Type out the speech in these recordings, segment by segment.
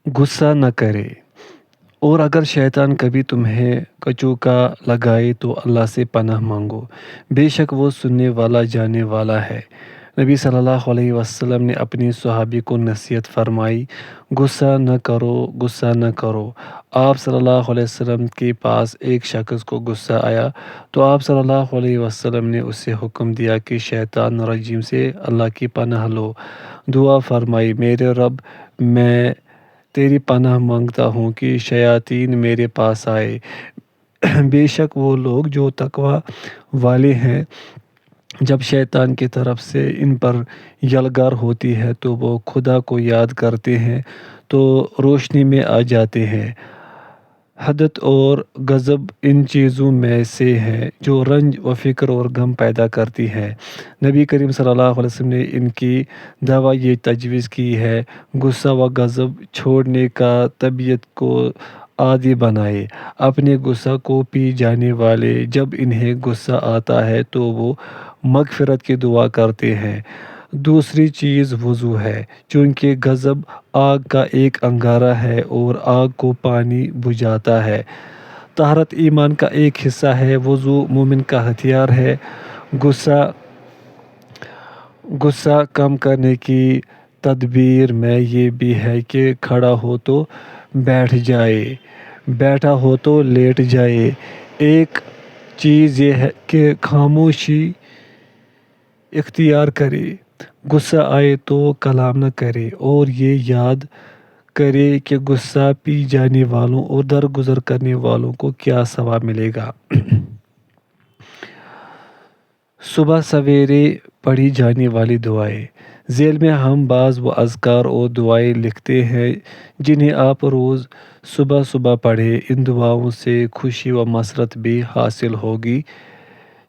غصہ نہ کرے، اور اگر شیطان کبھی تمہیں کچوکا لگائے تو اللہ سے پناہ مانگو، بے شک وہ سننے والا جاننے والا ہے۔ نبی صلی اللہ علیہ وسلم نے اپنی صحابی کو نصیحت فرمائی، غصہ نہ کرو، غصہ نہ کرو۔ آپ صلی اللہ علیہ وسلم کے پاس ایک شخص کو غصہ آیا تو آپ صلی اللہ علیہ وسلم نے اسے حکم دیا کہ شیطان رجیم سے اللہ کی پناہ لو۔ دعا فرمائی، میرے رب، میں تیری پناہ مانگتا ہوں کہ شیاطین میرے پاس آئے۔ بے شک وہ لوگ جو تقوی والے ہیں، جب شیطان کی طرف سے ان پر یلغار ہوتی ہے تو وہ خدا کو یاد کرتے ہیں تو روشنی میں آ جاتے ہیں۔ حدت اور غضب ان چیزوں میں سے ہے جو رنج و فکر اور غم پیدا کرتی ہیں۔ نبی کریم صلی اللہ علیہ وسلم نے ان کی دوا یہ تجویز کی ہے، غصہ و غضب چھوڑنے کا طبیعت کو عادی بنائے۔ اپنے غصہ کو پی جانے والے جب انہیں غصہ آتا ہے تو وہ مغفرت کی دعا کرتے ہیں۔ دوسری چیز وضو ہے، چونکہ غضب آگ کا ایک انگارہ ہے اور آگ کو پانی بجھاتا ہے۔ طہارت ایمان کا ایک حصہ ہے، وضو مومن کا ہتھیار ہے۔ غصہ کم کرنے کی تدبیر میں یہ بھی ہے کہ کھڑا ہو تو بیٹھ جائے، بیٹھا ہو تو لیٹ جائے۔ ایک چیز یہ ہے کہ خاموشی اختیار کرے، غصہ آئے تو کلام نہ کرے، اور یہ یاد کرے کہ غصہ پی جانے والوں اور درگزر کرنے والوں کو کیا ثواب ملے گا۔ صبح سویرے پڑھی جانے والی دعائیں۔ ذیل میں ہم بعض وہ اذکار اور دعائیں لکھتے ہیں جنہیں آپ روز صبح صبح پڑھیں۔ ان دعاؤں سے خوشی و مسرت بھی حاصل ہوگی،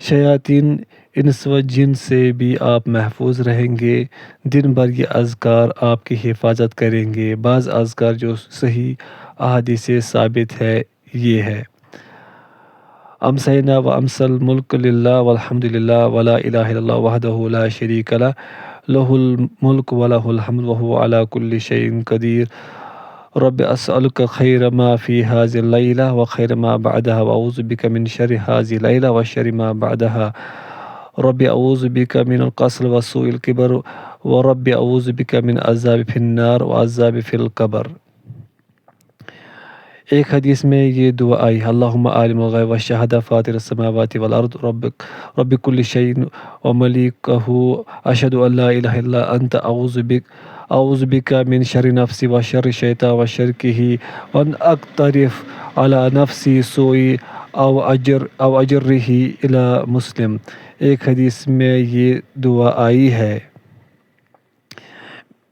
شیاطین انس و جن سے بھی آپ محفوظ رہیں گے۔ دن بھر یہ اذکار آپ کی حفاظت کریں گے۔ بعض اذکار جو صحیح احادیث سے ثابت ہے یہ ہے: امسینا و امسی الملک للہ والحمد للہ ولا الہ الا اللہ وحدہ لا شریک لہ لہ الملک ولہ الحمد وہو علی کل شیء قدیر۔ رب اسألک خیر ما فی ہذہ اللیلہ وخیر ما بعدہا واعوذ بک من شر ہذہ اللیلہ وشر ما بعدہا۔ رب اعوذ بک من الکسل وسوء الکبر ورب اعوذ بک من عذاب فی النار وعذاب فی القبر۔ ایک حدیث میں یہ دعا آئی: اللہم عالم الغیب والشہادہ فاطر السماوات والارض رب کل شیء وملیکہ اشہد ان لا الہ الا انت اعوذ بک من شر نفسی وشر الشیطان وشرکہ وان اقترف علی نفسی سوء او اجرہ الی مسلم۔ ایک حدیث میں یہ دعا آئی ہے: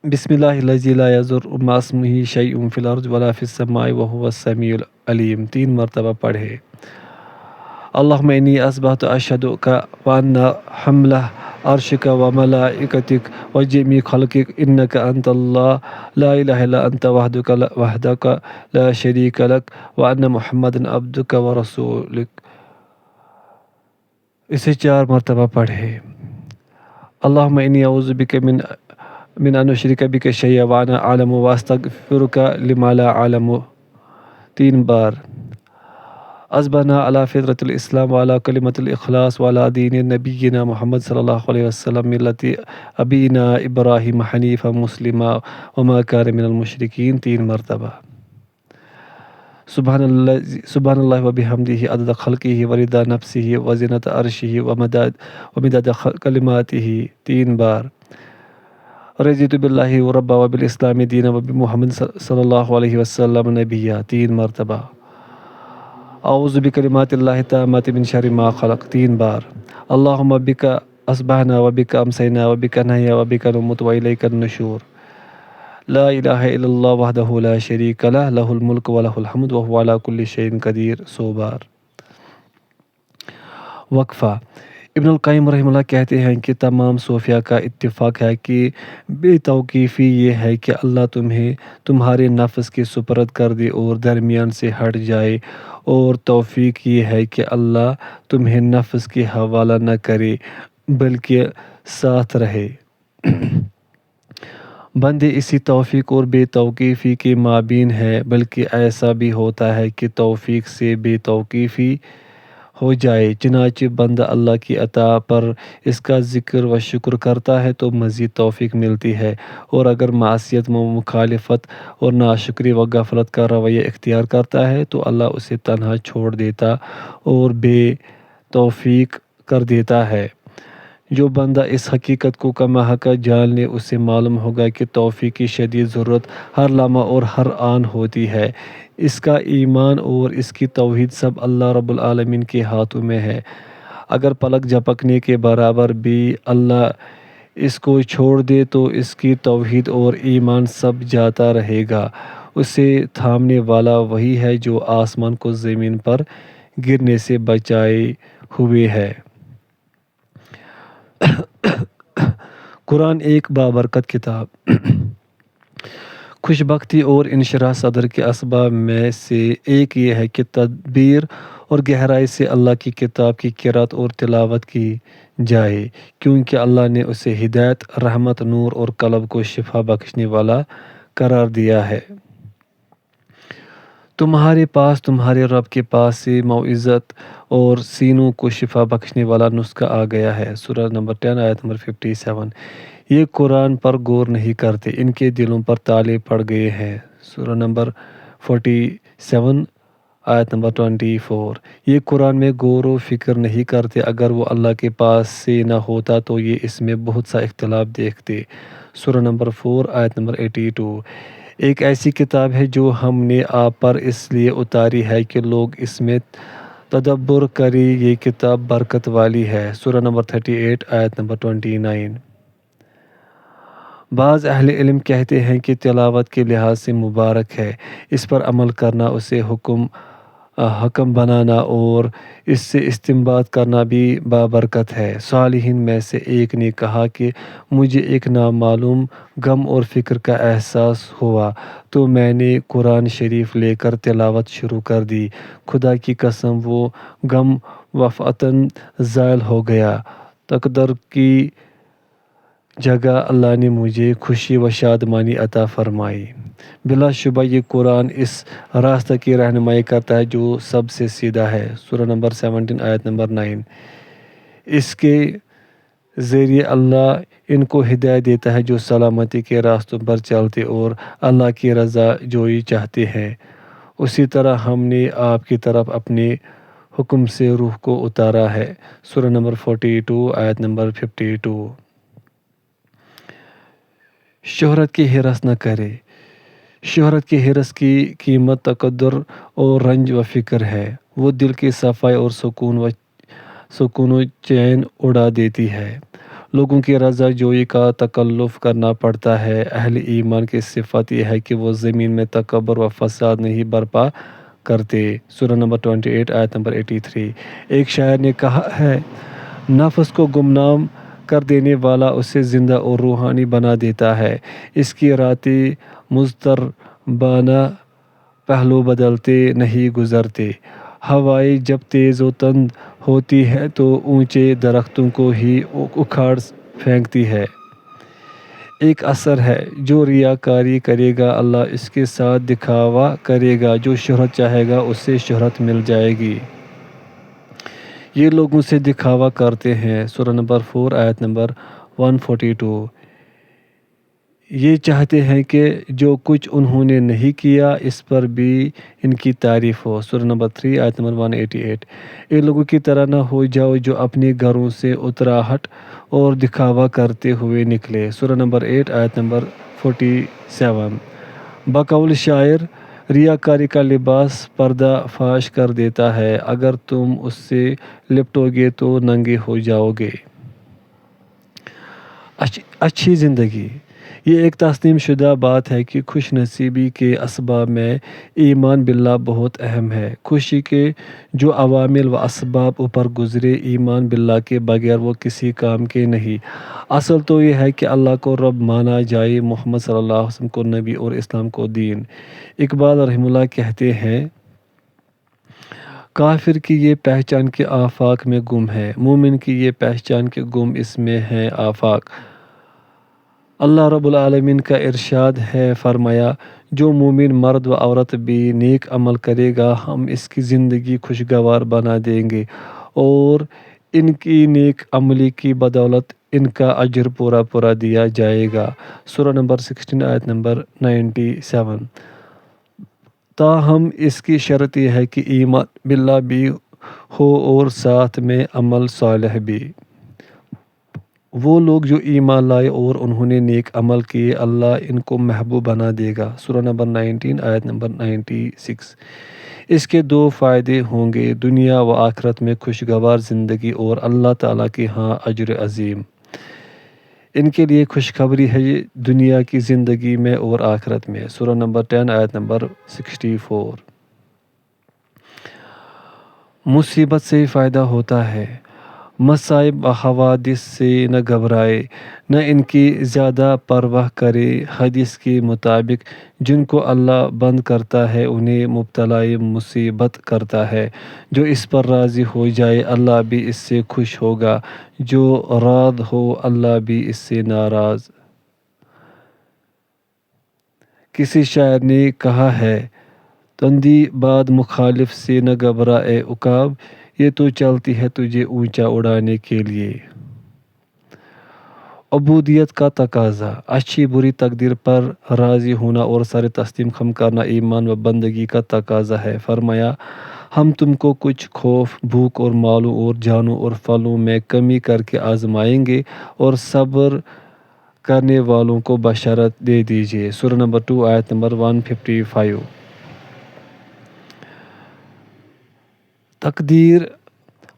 بسم اللہ الذی لا یضر مع اسمہ شیء فی الارض ولا فی السماء وہو السمیع العلیم۔ 3 مرتبہ پڑھے۔ اللہم انی اصبحت اشہدک وان حملہ عرشک وملائکتک وجمیع خلقک انک انت اللہ لا الہ الا انت وحدک لا شریک لک وان محمدا عبدک ورسولک۔ اسے 4 مرتبہ پڑھے۔ اللہم انی اعوذ بک من ان اشرک بک شیئا وانا اعلم واستغفرک لما لا اعلم۔ 3 بار۔ اصبحنا علی فطرۃ الاسلام وعلی کلمۃ الاخلاص وعلی دین نبینا محمد صلی اللہ علیہ وسلم ملۃ ابینا ابراہیم حنیفا مسلما وما کان من المشرکین۔ 3 مرتبہ۔ سبحان اللہ وبحمدہ عدد خلقہ ورضا نفسہ وزنۃ عرشہ ومداد کلماتہ۔ 3 بار۔ رضیت باللہ ربا وبالاسلام دینا وبمحمد صلی اللہ علیہ وسلم نبیا۔ 3 مرتبہ۔ اعوذ بکلمات اللہ التامات من شر ما خلق۔ 3 بار۔ اللہم بک اصبحنا وبک امسینا وبک نحیا وبک نموت والیک النشور۔ لا الہ الا اللہ وحدہ لا شریک لہ لہ الملک ولہ الحمد وہو علی کل شیء قدیر۔ 100 بار۔ وقفہ۔ ابن القیم رحمہ اللہ کہتے ہیں کہ تمام صوفیاء کا اتفاق ہے کہ بے توقیفی یہ ہے کہ اللہ تمہیں تمہارے نفس کے سپرد کر دے اور درمیان سے ہٹ جائے، اور توفیق یہ ہے کہ اللہ تمہیں نفس کے حوالہ نہ کرے بلکہ ساتھ رہے۔ بندے اسی توفیق اور بے توقیفی کے مابین ہے، بلکہ ایسا بھی ہوتا ہے کہ توفیق سے بے توقیفی ہو جائے۔ چنانچہ بندہ اللہ کی عطا پر اس کا ذکر و شکر کرتا ہے تو مزید توفیق ملتی ہے، اور اگر معصیت و مخالفت اور ناشکری و غفلت کا رویہ اختیار کرتا ہے تو اللہ اسے تنہا چھوڑ دیتا اور بے توفیق کر دیتا ہے۔ جو بندہ اس حقیقت کو کما حقہ جان لے، اسے معلوم ہوگا کہ توفیق کی شدید ضرورت ہر لمحہ اور ہر آن ہوتی ہے۔ اس کا ایمان اور اس کی توحید سب اللہ رب العالمین کے ہاتھوں میں ہے۔ اگر پلک جھپکنے کے برابر بھی اللہ اس کو چھوڑ دے تو اس کی توحید اور ایمان سب جاتا رہے گا۔ اسے تھامنے والا وہی ہے جو آسمان کو زمین پر گرنے سے بچائے ہوئے ہے۔ قرآن ایک بابرکت کتاب۔ خوش بختی اور انشراح صدر کے اسباب میں سے ایک یہ ہے کہ تدبیر اور گہرائی سے اللہ کی کتاب کی قرأت اور تلاوت کی جائے، کیونکہ اللہ نے اسے ہدایت، رحمت، نور اور قلب کو شفا بخشنے والا قرار دیا ہے۔ تمہارے پاس، تمہارے رب کے پاس سے موعظت اور سینوں کو شفا بخشنے والا نسخہ آ گیا ہے۔ سورہ نمبر 10 آیت نمبر 57۔ یہ قرآن پر غور نہیں کرتے، ان کے دلوں پر تالے پڑ گئے ہیں۔ سورہ نمبر 47 آیت نمبر 24۔ یہ قرآن میں غور و فکر نہیں کرتے، اگر وہ اللہ کے پاس سے نہ ہوتا تو یہ اس میں بہت سا اختلاف دیکھتے۔ سورہ نمبر 4 آیت نمبر 82۔ ایک ایسی کتاب ہے جو ہم نے آپ پر اس لیے اتاری ہے کہ لوگ اس میں تدبر کریں، یہ کتاب برکت والی ہے۔ سورہ نمبر 38 آیت نمبر 29۔ بعض اہل علم کہتے ہیں کہ تلاوت کے لحاظ سے مبارک ہے، اس پر عمل کرنا، اسے حکم بنانا اور اس سے استنباط کرنا بھی بابرکت ہے۔ صالحین میں سے ایک نے کہا کہ مجھے ایک نامعلوم غم اور فکر کا احساس ہوا تو میں نے قرآن شریف لے کر تلاوت شروع کر دی۔ خدا کی قسم وہ غم دفعتاً زائل ہو گیا۔ تقدر کی جگہ اللہ نے مجھے خوشی و شادمانی عطا فرمائی۔ بلا شبہ یہ قرآن اس راستہ کی رہنمائی کرتا ہے جو سب سے سیدھا ہے۔ سورہ نمبر 17 آیت نمبر 9۔ اس کے ذریعے اللہ ان کو ہدایت دیتا ہے جو سلامتی کے راستوں پر چلتے اور اللہ کی رضا جوئی چاہتے ہیں۔ اسی طرح ہم نے آپ کی طرف اپنے حکم سے روح کو اتارا ہے۔ سورہ نمبر 42 آیت نمبر 52۔ شہرت کی ہرس نہ کرے۔ شہرت کی ہرس کی قیمت تقدر اور رنج و فکر ہے۔ وہ دل کی صفائی اور سکون و چین اڑا دیتی ہے۔ لوگوں کی رضا جوئی کا تکلف کرنا پڑتا ہے۔ اہل ایمان کی صفت یہ ہے کہ وہ زمین میں تکبر و فساد نہیں برپا کرتے۔ سورہ نمبر 28 آیت نمبر 83۔ ایک شاعر نے کہا ہے، نفس کو گمنام کر دینے والا اسے زندہ اور روحانی بنا دیتا ہے۔ اس کی راتیں مضطربانہ پہلو بدلتے نہیں گزرتے۔ ہوائیں جب تیز و تند ہوتی ہے تو اونچے درختوں کو ہی اکھاڑ پھینکتی ہے۔ ایک اثر ہے، جو ریاکاری کرے گا اللہ اس کے ساتھ دکھاوا کرے گا، جو شہرت چاہے گا اسے شہرت مل جائے گی۔ یہ لوگوں سے دکھاوا کرتے ہیں۔ سورہ نمبر 4 آیت نمبر 142۔ یہ چاہتے ہیں کہ جو کچھ انہوں نے نہیں کیا اس پر بھی ان کی تعریف ہو۔ سورہ نمبر 3 آیت نمبر 188۔ ان لوگوں کی طرح نہ ہو جاؤ جو اپنے گھروں سے اتراہٹ اور دکھاوا کرتے ہوئے نکلے۔ سورہ نمبر 8 آیت نمبر 47۔ بقول شاعر، ریاکاری کا لباس پردہ فاش کر دیتا ہے، اگر تم اس سے لپٹو گے تو ننگے ہو جاؤ گے۔ اچھی زندگی۔ یہ ایک تسلیم شدہ بات ہے کہ خوش نصیبی کے اسباب میں ایمان باللہ بہت اہم ہے۔ خوشی کے جو عوامل و اسباب اوپر گزرے، ایمان باللہ کے بغیر وہ کسی کام کے نہیں۔ اصل تو یہ ہے کہ اللہ کو رب مانا جائے، محمد صلی اللہ علیہ وسلم کو نبی اور اسلام کو دین۔ اقبال رحمہ اللہ کہتے ہیں، کافر کی یہ پہچان کہ آفاق میں گم ہے، مومن کی یہ پہچان کہ گم اس میں ہیں آفاق۔ اللہ رب العالمین کا ارشاد ہے، فرمایا جو مومن مرد و عورت بھی نیک عمل کرے گا ہم اس کی زندگی خوشگوار بنا دیں گے اور ان کی نیک عملی کی بدولت ان کا اجر پورا پورا دیا جائے گا۔ سورہ نمبر 16 آیت نمبر 97۔ تاہم اس کی شرط یہ ہے کہ ایمان باللہ بھی ہو اور ساتھ میں عمل صالح بھی۔ وہ لوگ جو ایمان لائے اور انہوں نے نیک عمل کیے اللہ ان کو محبوب بنا دے گا۔ سورہ نمبر 19 آیت نمبر 96۔ اس کے دو فائدے ہوں گے، دنیا و آخرت میں خوشگوار زندگی اور اللہ تعالیٰ کے ہاں اجر عظیم۔ ان کے لیے خوشخبری ہے دنیا کی زندگی میں اور آخرت میں۔ سورہ نمبر 10 آیت نمبر 64۔ مصیبت سے فائدہ ہوتا ہے، مصائب و حوادث سے نہ گھبرائے، نہ ان کی زیادہ پرواہ کرے۔ حدیث کے مطابق جن کو اللہ بند کرتا ہے انہیں مبتلائے مصیبت کرتا ہے، جو اس پر راضی ہو جائے اللہ بھی اس سے خوش ہوگا، جو راض ہو اللہ بھی اس سے ناراض۔ کسی شاعر نے کہا ہے، تندی باد مخالف سے نہ گھبرا اے عقاب، یہ تو چلتی ہے تجھے اونچا اڑانے کے لیے۔ عبودیت کا تقاضا، اچھی بری تقدیر پر راضی ہونا اور سر تسلیم خم کرنا ایمان و بندگی کا تقاضا ہے۔ فرمایا ہم تم کو کچھ خوف، بھوک اور مالوں اور جانوں اور پھلوں میں کمی کر کے آزمائیں گے اور صبر کرنے والوں کو بشارت دے دیجیے۔ سورہ نمبر 2 آیت نمبر 155۔ تقدیر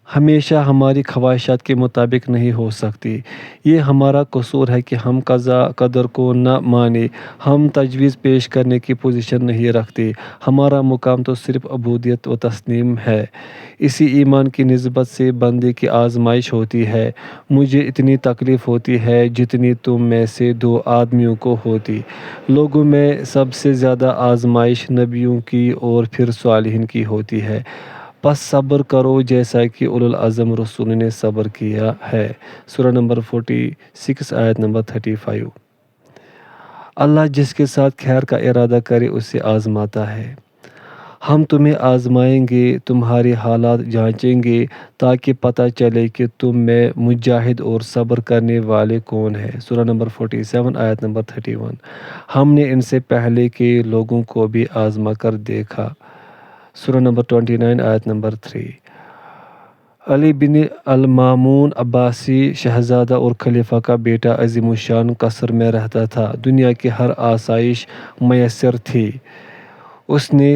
ہمیشہ ہماری خواہشات کے مطابق نہیں ہو سکتی۔ یہ ہمارا قصور ہے کہ ہم قضا قدر کو نہ مانیں، ہم تجویز پیش کرنے کی پوزیشن نہیں رکھتے۔ ہمارا مقام تو صرف عبودیت و تسلیم ہے۔ اسی ایمان کی نسبت سے بندے کی آزمائش ہوتی ہے۔ مجھے اتنی تکلیف ہوتی ہے جتنی تم میں سے 2 آدمیوں کو ہوتی۔ لوگوں میں سب سے زیادہ آزمائش نبیوں کی اور پھر صالحین کی ہوتی ہے، بس صبر کرو جیسا کہ اولو العزم رسول نے صبر کیا ہے۔ سورہ نمبر 46 آیت نمبر 35۔ اللہ جس کے ساتھ خیر کا ارادہ کرے اسے آزماتا ہے۔ ہم تمہیں آزمائیں گے، تمہارے حالات جانچیں گے تاکہ پتہ چلے کہ تم میں مجاہد اور صبر کرنے والے کون ہیں۔ سورہ نمبر 47 آیت نمبر 31۔ ہم نے ان سے پہلے کے لوگوں کو بھی آزما کر دیکھا۔ سورہ نمبر 29 آیت نمبر 3۔ علی بن المامون عباسی شہزادہ اور خلیفہ کا بیٹا عظیم الشان قصر میں رہتا تھا۔ دنیا کی ہر آسائش میسر تھی۔ اس نے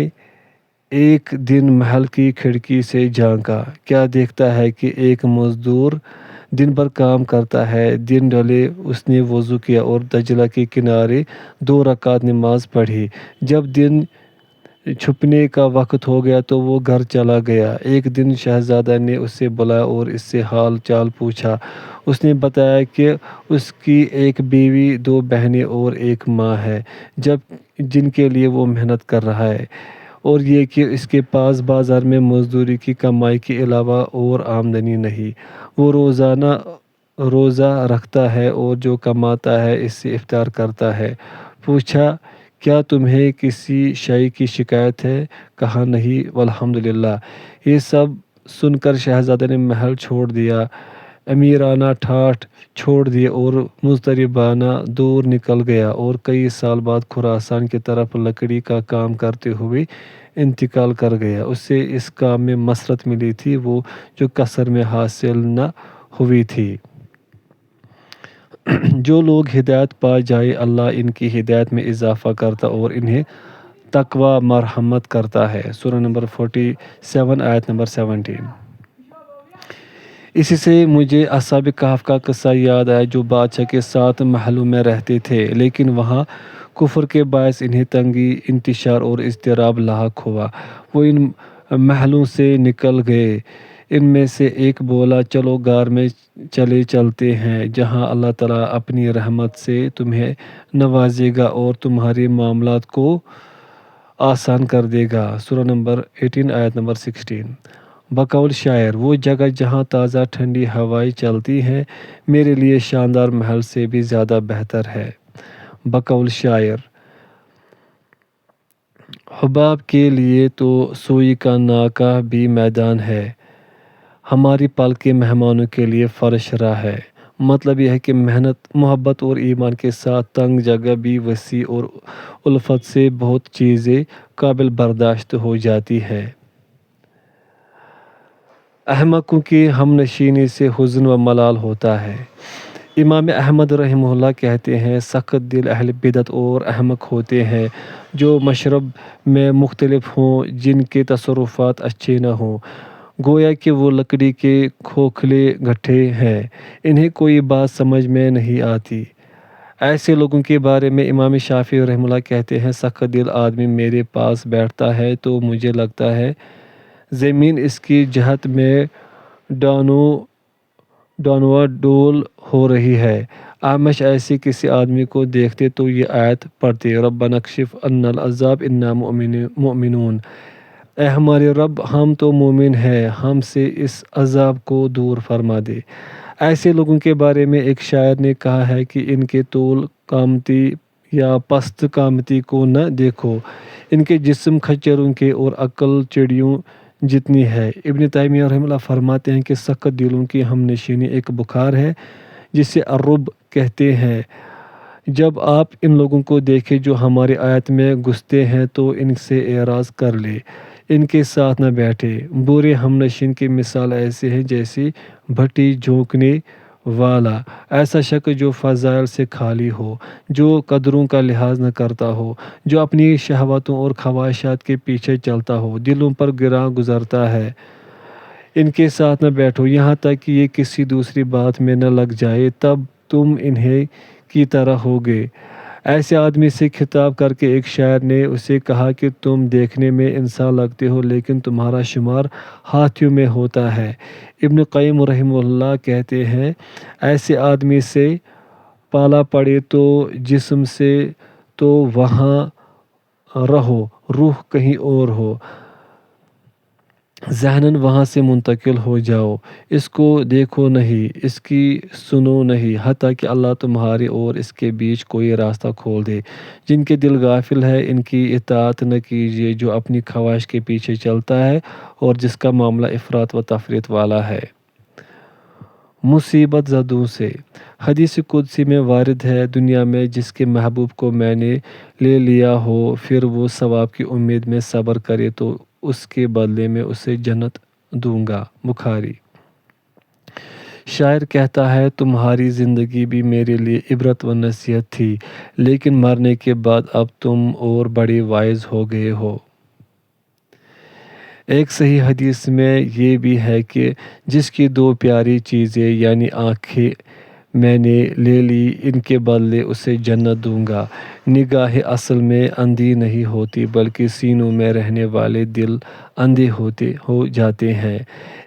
ایک دن محل کی کھڑکی سے جھانکا، کیا دیکھتا ہے کہ ایک مزدور دن بھر کام کرتا ہے۔ دن ڈھلے اس نے وضو کیا اور دجلہ کے کنارے 2 رکعت نماز پڑھی۔ جب دن چھپنے کا وقت ہو گیا تو وہ گھر چلا گیا۔ ایک دن شہزادہ نے اسے بلایا اور اس سے حال چال پوچھا۔ اس نے بتایا کہ اس کی ایک بیوی، 2 بہنیں اور ایک ماں ہے جن کے لیے وہ محنت کر رہا ہے، اور یہ کہ اس کے پاس بازار میں مزدوری کی کمائی کے علاوہ اور آمدنی نہیں۔ وہ روزانہ روزہ رکھتا ہے اور جو کماتا ہے اس سے افطار کرتا ہے۔ پوچھا کیا تمہیں کسی شے کی شکایت ہے؟ کہا نہیں والحمدللہ۔ یہ سب سن کر شہزادہ نے محل چھوڑ دیا، امیرانہ ٹھاٹھ چھوڑ دیے اور مضطربانہ دور نکل گیا اور کئی سال بعد خراسان کی طرف لکڑی کا کام کرتے ہوئے انتقال کر گیا۔ اسے اس کام میں مسرت ملی تھی وہ جو قصر میں حاصل نہ ہوئی تھی۔ جو لوگ ہدایت پا جائے اللہ ان کی ہدایت میں اضافہ کرتا اور انہیں تقویٰ مرحمت کرتا ہے۔ سورہ نمبر 47 آیت نمبر 17۔ اسی سے مجھے اصحاب کہف کا قصہ یاد آیا جو بادشاہ کے ساتھ محلوں میں رہتے تھے، لیکن وہاں کفر کے باعث انہیں تنگی، انتشار اور اضطراب لاحق ہوا۔ وہ ان محلوں سے نکل گئے۔ ان میں سے ایک بولا چلو غار میں چلتے ہیں جہاں اللہ تعالیٰ اپنی رحمت سے تمہیں نوازے گا اور تمہارے معاملات کو آسان کر دے گا۔ سورہ نمبر 18 آیت نمبر 16۔ بقول شاعر، وہ جگہ جہاں تازہ ٹھنڈی ہوائیں چلتی ہیں میرے لیے شاندار محل سے بھی زیادہ بہتر ہے۔ بقول شاعر، حباب کے لیے تو سوئی کا ناکہ بھی میدان ہے، ہماری پالکے مہمانوں کے لیے فرش راہ ہے۔ مطلب یہ ہے کہ محنت، محبت اور ایمان کے ساتھ تنگ جگہ بھی وسیع اور الفت سے بہت چیزیں قابل برداشت ہو جاتی ہیں۔ احمقوں کی ہم نشینی سے حزن و ملال ہوتا ہے۔ امام احمد رحمہ اللہ کہتے ہیں، سخت دل اہل بدعت اور احمق ہوتے ہیں جو مشرب میں مختلف ہوں، جن کے تصرفات اچھے نہ ہوں، گویا کہ وہ لکڑی کے کھوکھلے گٹھے ہیں، انہیں کوئی بات سمجھ میں نہیں آتی۔ ایسے لوگوں کے بارے میں امام شافعی رحمہ اللہ کہتے ہیں، سخت دل آدمی میرے پاس بیٹھتا ہے تو مجھے لگتا ہے زمین اس کی جہت میں ڈانوا ڈول ہو رہی ہے۔ اعمش ایسے کسی آدمی کو دیکھتے تو یہ آیت پڑھتے، ربنا اکشف عنا العذاب انا مؤمنون، اے ہمارے رب ہم تو مومن ہیں، ہم سے اس عذاب کو دور فرما دے۔ ایسے لوگوں کے بارے میں ایک شاعر نے کہا ہے کہ ان کے طول قامتی یا پست قامتی کو نہ دیکھو، ان کے جسم کھچروں کے اور عقل چڑیوں جتنی ہے۔ ابن تیمیہ رحمہ اللہ فرماتے ہیں کہ سخت دلوں کی ہم نشینی ایک بخار ہے جسے الرب کہتے ہیں۔ جب آپ ان لوگوں کو دیکھیں جو ہماری آیت میں گھستے ہیں تو ان سے اعراض کر لے، ان کے ساتھ نہ بیٹھے۔ برے ہم نشین کی مثال ایسے ہیں جیسے بھٹی جھونکنے والا، ایسا شخص جو فضائل سے خالی ہو، جو قدروں کا لحاظ نہ کرتا ہو، جو اپنی شہواتوں اور خواہشات کے پیچھے چلتا ہو، دلوں پر گراں گزرتا ہے۔ ان کے ساتھ نہ بیٹھو یہاں تک کہ یہ کسی دوسری بات میں نہ لگ جائے، تب تم انہیں کی طرح ہوگے۔ ایسے آدمی سے خطاب کر کے ایک شاعر نے اسے کہا کہ تم دیکھنے میں انسان لگتے ہو لیکن تمہارا شمار ہاتھیوں میں ہوتا ہے۔ ابن قیم رحمہ اللہ کہتے ہیں، ایسے آدمی سے پالا پڑے تو جسم سے تو وہاں رہو، روح کہیں اور ہو، ذہناً وہاں سے منتقل ہو جاؤ، اس کو دیکھو نہیں، اس کی سنو نہیں، حتیٰ کہ اللہ تمہارے اور اس کے بیچ کوئی راستہ کھول دے۔ جن کے دل غافل ہے ان کی اطاعت نہ کیجیے، جو اپنی خواہش کے پیچھے چلتا ہے اور جس کا معاملہ افراط و تفریط والا ہے۔ مصیبت زدوں سے، حدیث قدسی میں وارد ہے، دنیا میں جس کے محبوب کو میں نے لے لیا ہو، پھر وہ ثواب کی امید میں صبر کرے تو اس کے بدلے میں اسے جنت دوں گا۔ بخاری۔ شاعر کہتا ہے، تمہاری زندگی بھی میرے لیے عبرت و نصیحت تھی، لیکن مرنے کے بعد اب تم اور بڑے واعظ ہو گئے ہو۔ ایک صحیح حدیث میں یہ بھی ہے کہ جس کی دو پیاری چیزیں یعنی آنکھیں میں نے لے لی، ان کے بدلے اسے جنت دوں گا۔ نگاہ اصل میں اندھی نہیں ہوتی بلکہ سینوں میں رہنے والے دل اندھے ہو جاتے ہیں۔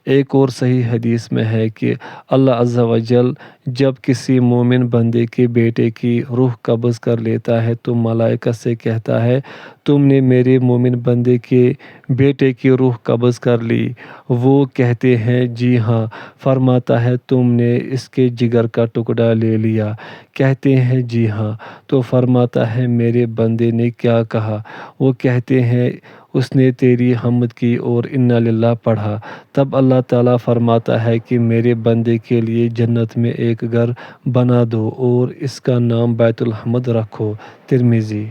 ایک اور صحیح حدیث میں ہے کہ اللہ عز و جل جب کسی مومن بندے کے بیٹے کی روح قبض کر لیتا ہے تو ملائکہ سے کہتا ہے، تم نے میرے مومن بندے کے بیٹے کی روح قبض کر لی؟ وہ کہتے ہیں، جی ہاں۔ فرماتا ہے، تم نے اس کے جگر کا ٹکڑا لے لیا؟ کہتے ہیں، جی ہاں۔ تو فرماتا ہے، میرے بندے نے کیا کہا؟ وہ کہتے ہیں، اس نے تیری حمد کی اور انا للہ پڑھا۔ تب اللہ تعالیٰ فرماتا ہے کہ میرے بندے کے لیے جنت میں ایک گھر بنا دو اور اس کا نام بیت الحمد رکھو۔ ترمذی۔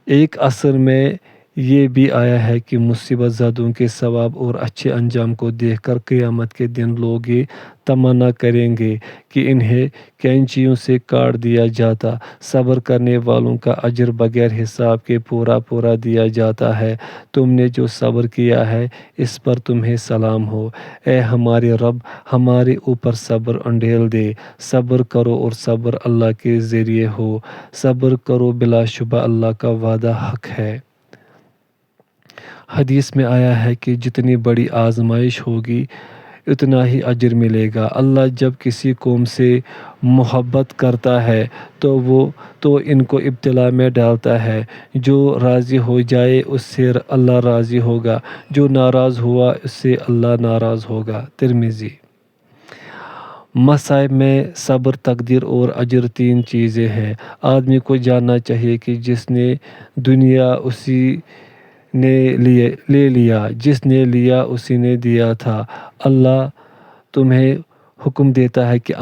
ایک اثر میں یہ بھی آیا ہے کہ مصیبت زدوں کے ثواب اور اچھے انجام کو دیکھ کر قیامت کے دن لوگ یہ تمنا کریں گے کہ انہیں کینچیوں سے کاٹ دیا جاتا، صبر کرنے والوں کا اجر بغیر حساب کے پورا پورا دیا جاتا ہے۔ تم نے جو صبر کیا ہے اس پر تمہیں سلام ہو۔ اے ہمارے رب، ہمارے اوپر صبر انڈھیل دے۔ صبر کرو اور صبر اللہ کے ذریعے ہو، صبر کرو، بلا شبہ اللہ کا وعدہ حق ہے۔ حدیث میں آیا ہے کہ جتنی بڑی آزمائش ہوگی اتنا ہی اجر ملے گا۔ اللہ جب کسی قوم سے محبت کرتا ہے تو ان کو ابتلا میں ڈالتا ہے۔ جو راضی ہو جائے اس سے اللہ راضی ہوگا، جو ناراض ہوا اس سے اللہ ناراض ہوگا۔ ترمذی۔ مصائب میں صبر، تقدیر اور اجر 3 چیزیں ہیں۔ آدمی کو جاننا چاہیے کہ جس نے دنیا اسی نے لے لیا، جس نے لیا اسی نے دیا تھا۔ اللہ تمہیں حکم دیتا ہے کہ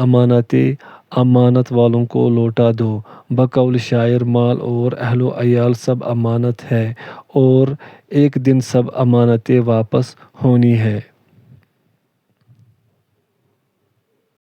امانت والوں کو لوٹا دو۔ بقول شاعر، مال اور اہل و عیال سب امانت ہے اور ایک دن سب امانتیں واپس ہونی ہے۔